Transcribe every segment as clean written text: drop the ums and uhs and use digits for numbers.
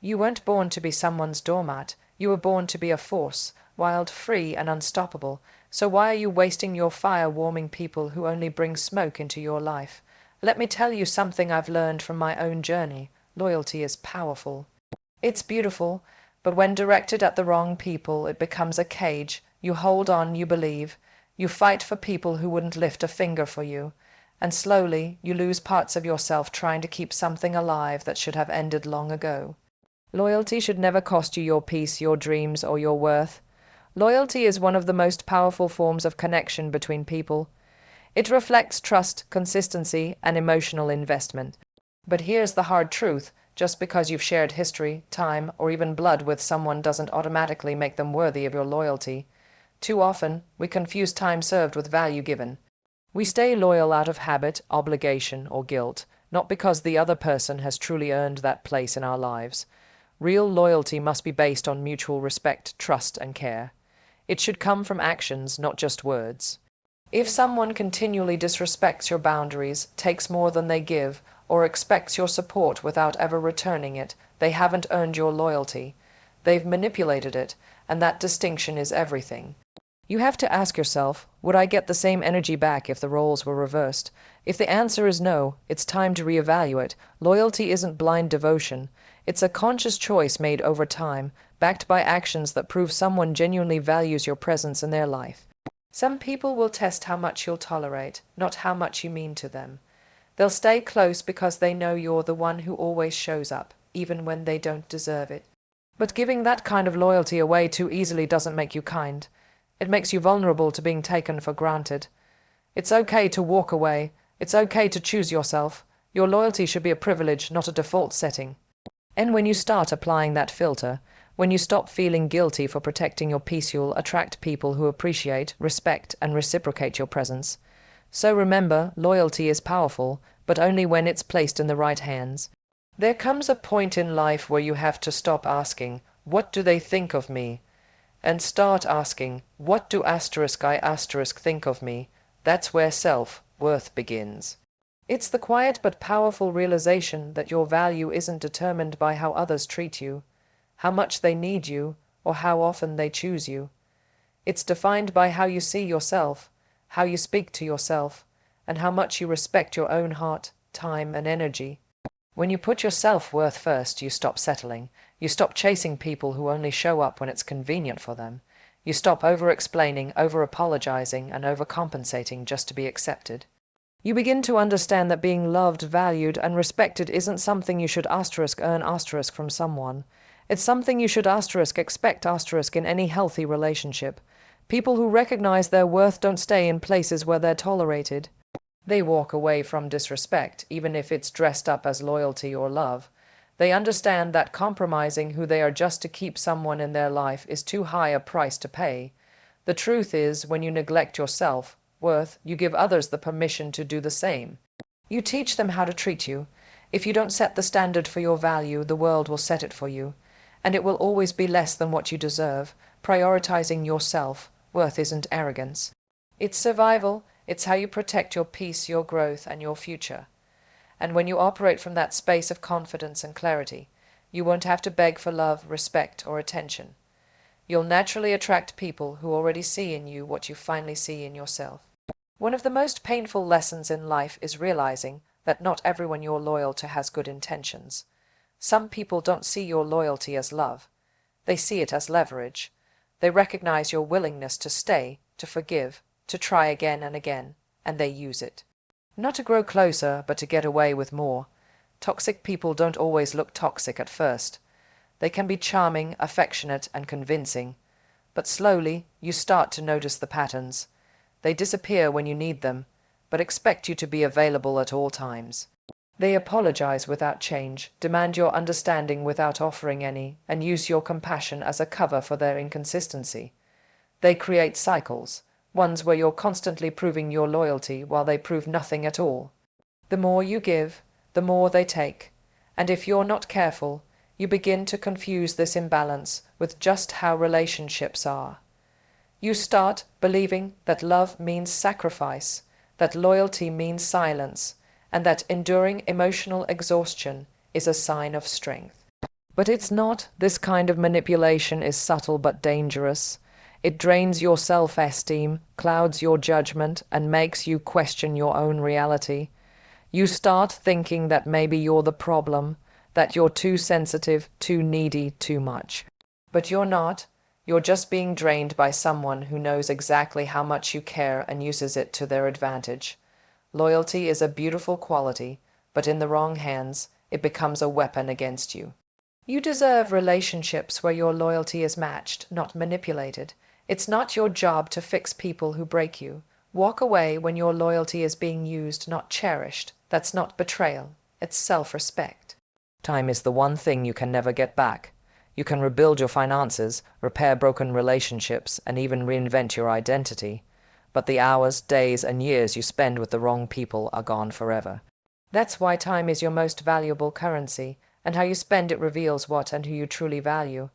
You weren't born to be someone's doormat. You were born to be a force, wild, free, and unstoppable. So why are you wasting your fire warming people who only bring smoke into your life? Let me tell you something I've learned from my own journey. Loyalty is powerful. It's beautiful, but when directed at the wrong people, it becomes a cage. You hold on, you believe. You fight for people who wouldn't lift a finger for you. And slowly, you lose parts of yourself trying to keep something alive that should have ended long ago. Loyalty should never cost you your peace, your dreams, or your worth. Loyalty is one of the most powerful forms of connection between people. It reflects trust, consistency, and emotional investment. But here's the hard truth. Just because you've shared history, time, or even blood with someone doesn't automatically make them worthy of your loyalty. Too often, we confuse time served with value given. We stay loyal out of habit, obligation, or guilt, not because the other person has truly earned that place in our lives. Real loyalty must be based on mutual respect, trust, and care. It should come from actions, not just words. If someone continually disrespects your boundaries, takes more than they give, or expects your support without ever returning it, they haven't earned your loyalty. They've manipulated it, and that distinction is everything. You have to ask yourself, would I get the same energy back if the roles were reversed? If the answer is no, it's time to reevaluate. Loyalty isn't blind devotion. It's a conscious choice made over time, backed by actions that prove someone genuinely values your presence in their life. Some people will test how much you'll tolerate, not how much you mean to them. They'll stay close because they know you're the one who always shows up, even when they don't deserve it. But giving that kind of loyalty away too easily doesn't make you kind. It makes you vulnerable to being taken for granted. It's okay to walk away. It's okay to choose yourself. Your loyalty should be a privilege, not a default setting. And when you start applying that filter, when you stop feeling guilty for protecting your peace, you'll attract people who appreciate, respect, and reciprocate your presence. So remember, loyalty is powerful, but only when it's placed in the right hands. There comes a point in life where you have to stop asking, "What do they think of me?" and start asking, "What do I think of me?" That's where self-worth begins. It's the quiet but powerful realization that your value isn't determined by how others treat you, how much they need you, or how often they choose you. It's defined by how you see yourself, how you speak to yourself, and how much you respect your own heart, time, and energy. When you put your self-worth first, you stop settling. You stop chasing people who only show up when it's convenient for them. You stop over-explaining, over-apologizing, and overcompensating just to be accepted. You begin to understand that being loved, valued, and respected isn't something you should earn from someone. It's something you should expect in any healthy relationship. People who recognize their worth don't stay in places where they're tolerated. They walk away from disrespect, even if it's dressed up as loyalty or love. They understand that compromising who they are just to keep someone in their life is too high a price to pay. The truth is, when you neglect your self-worth, you give others the permission to do the same. You teach them how to treat you. If you don't set the standard for your value, the world will set it for you. And it will always be less than what you deserve. Prioritizing your self-worth isn't arrogance. It's survival. It's how you protect your peace, your growth, and your future. And when you operate from that space of confidence and clarity, you won't have to beg for love, respect, or attention. You'll naturally attract people who already see in you what you finally see in yourself. One of the most painful lessons in life is realizing that not everyone you're loyal to has good intentions. Some people don't see your loyalty as love. They see it as leverage. They recognize your willingness to stay, to forgive, to try again and again, and they use it. Not to grow closer, but to get away with more. Toxic people don't always look toxic at first. They can be charming, affectionate, and convincing. But slowly, you start to notice the patterns. They disappear when you need them, but expect you to be available at all times. They apologize without change, demand your understanding without offering any, and use your compassion as a cover for their inconsistency. They create cycles. Ones where you're constantly proving your loyalty while they prove nothing at all. The more you give, the more they take. And if you're not careful, you begin to confuse this imbalance with just how relationships are. You start believing that love means sacrifice, that loyalty means silence, and that enduring emotional exhaustion is a sign of strength. But it's not. This kind of manipulation is subtle but dangerous. It drains your self-esteem, clouds your judgment, and makes you question your own reality. You start thinking that maybe you're the problem, that you're too sensitive, too needy, too much. But you're not. You're just being drained by someone who knows exactly how much you care and uses it to their advantage. Loyalty is a beautiful quality, but in the wrong hands, it becomes a weapon against you. You deserve relationships where your loyalty is matched, not manipulated. It's not your job to fix people who break you. Walk away when your loyalty is being used, not cherished. That's not betrayal. It's self-respect. Time is the one thing you can never get back. You can rebuild your finances, repair broken relationships, and even reinvent your identity. But the hours, days, and years you spend with the wrong people are gone forever. That's why time is your most valuable currency, and how you spend it reveals what and who you truly value.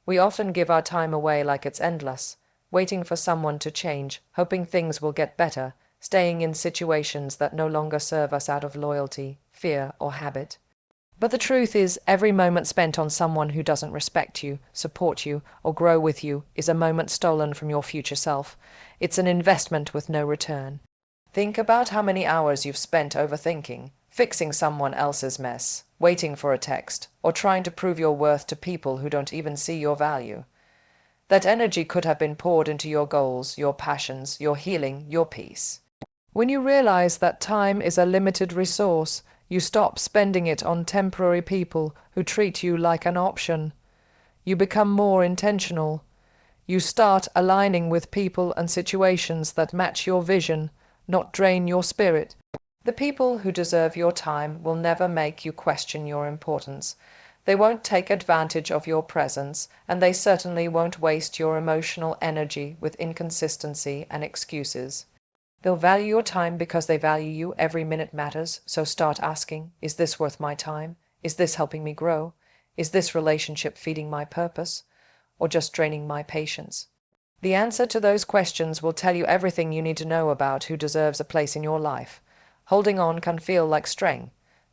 We often give our time away like it's endless, waiting for someone to change, hoping things will get better, staying in situations that no longer serve us out of loyalty, fear, or habit. But the truth is, every moment spent on someone who doesn't respect you, support you, or grow with you is a moment stolen from your future self. It's an investment with no return. Think about how many hours you've spent overthinking, fixing someone else's mess, waiting for a text, or trying to prove your worth to people who don't even see your value. That energy could have been poured into your goals, your passions, your healing, your peace. When you realize that time is a limited resource, you stop spending it on temporary people who treat you like an option. You become more intentional. You start aligning with people and situations that match your vision, not drain your spirit. The people who deserve your time will never make you question your importance. They won't take advantage of your presence, and they certainly won't waste your emotional energy with inconsistency and excuses. They'll value your time because they value you. Every minute matters, so start asking, is this worth my time? Is this helping me grow? Is this relationship feeding my purpose, or just draining my patience? The answer to those questions will tell you everything you need to know about who deserves a place in your life. Holding on can feel like straying,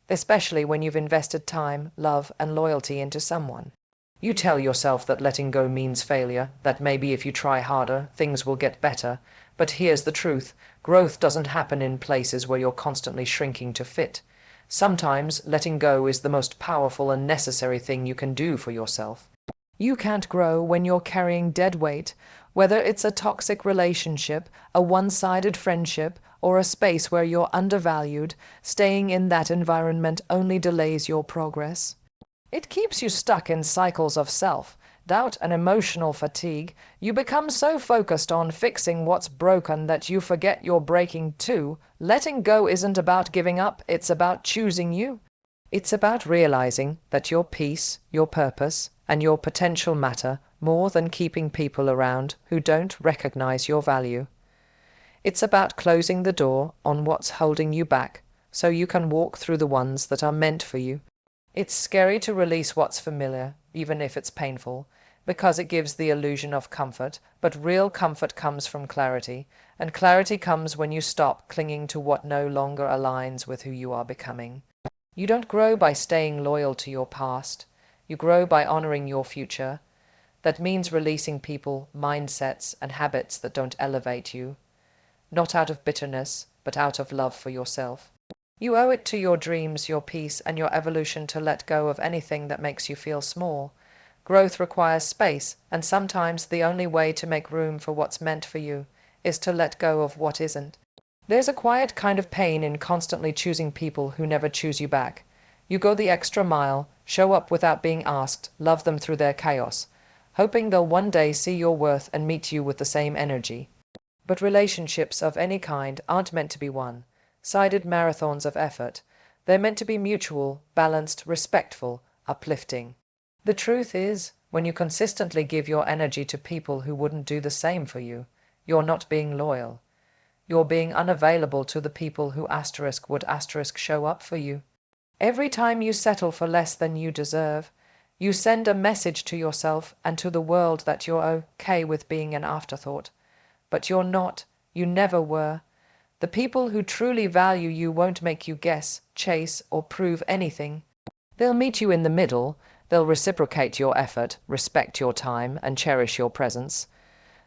especially when you've invested time, love, and loyalty into someone. You tell yourself that letting go means failure, that maybe if you try harder, things will get better. But here's the truth. Growth doesn't happen in places where you're constantly shrinking to fit. Sometimes letting go is the most powerful and necessary thing you can do for yourself. You can't grow when you're carrying dead weight, whether it's a toxic relationship, a one-sided friendship, or a space where you're undervalued. Staying in that environment only delays your progress. It keeps you stuck in cycles of self-doubt and emotional fatigue. You become so focused on fixing what's broken that you forget you're breaking too. Letting go isn't about giving up, it's about choosing you. It's about realizing that your peace, your purpose, and your potential matter more than keeping people around who don't recognize your value. It's about closing the door on what's holding you back so you can walk through the ones that are meant for you. It's scary to release what's familiar, even if it's painful, because it gives the illusion of comfort, but real comfort comes from clarity, and clarity comes when you stop clinging to what no longer aligns with who you are becoming. You don't grow by staying loyal to your past. You grow by honoring your future. That means releasing people, mindsets, and habits that don't elevate you, not out of bitterness, but out of love for yourself. You owe it to your dreams, your peace, and your evolution to let go of anything that makes you feel small. Growth requires space, and sometimes the only way to make room for what's meant for you is to let go of what isn't. There's a quiet kind of pain in constantly choosing people who never choose you back. You go the extra mile, show up without being asked, love them through their chaos, hoping they'll one day see your worth and meet you with the same energy. But relationships of any kind aren't meant to be one-sided marathons of effort. They're meant to be mutual, balanced, respectful, uplifting. The truth is, when you consistently give your energy to people who wouldn't do the same for you, you're not being loyal. You're being unavailable to the people who would show up for you. Every time you settle for less than you deserve, you send a message to yourself and to the world that you're okay with being an afterthought. But you're not. You never were. The people who truly value you won't make you guess, chase, or prove anything. They'll meet you in the middle, They'll reciprocate your effort, respect your time, and cherish your presence.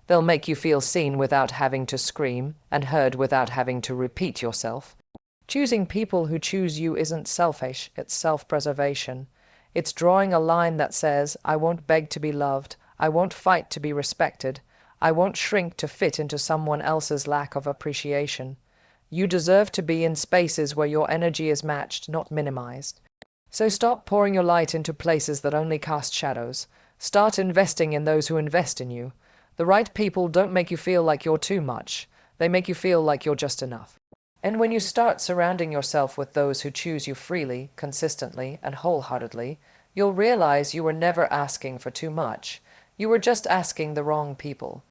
They'll make you feel seen without having to scream, and heard without having to repeat yourself. Choosing people who choose you isn't selfish, it's self-preservation. It's drawing a line that says, I won't beg to be loved, I won't fight to be respected, I won't shrink to fit into someone else's lack of appreciation. You deserve to be in spaces where your energy is matched, not minimized. So stop pouring your light into places that only cast shadows. Start investing in those who invest in you. The right people don't make you feel like you're too much. They make you feel like you're just enough. And when you start surrounding yourself with those who choose you freely, consistently, and wholeheartedly, you'll realize you were never asking for too much. You were just asking the wrong people.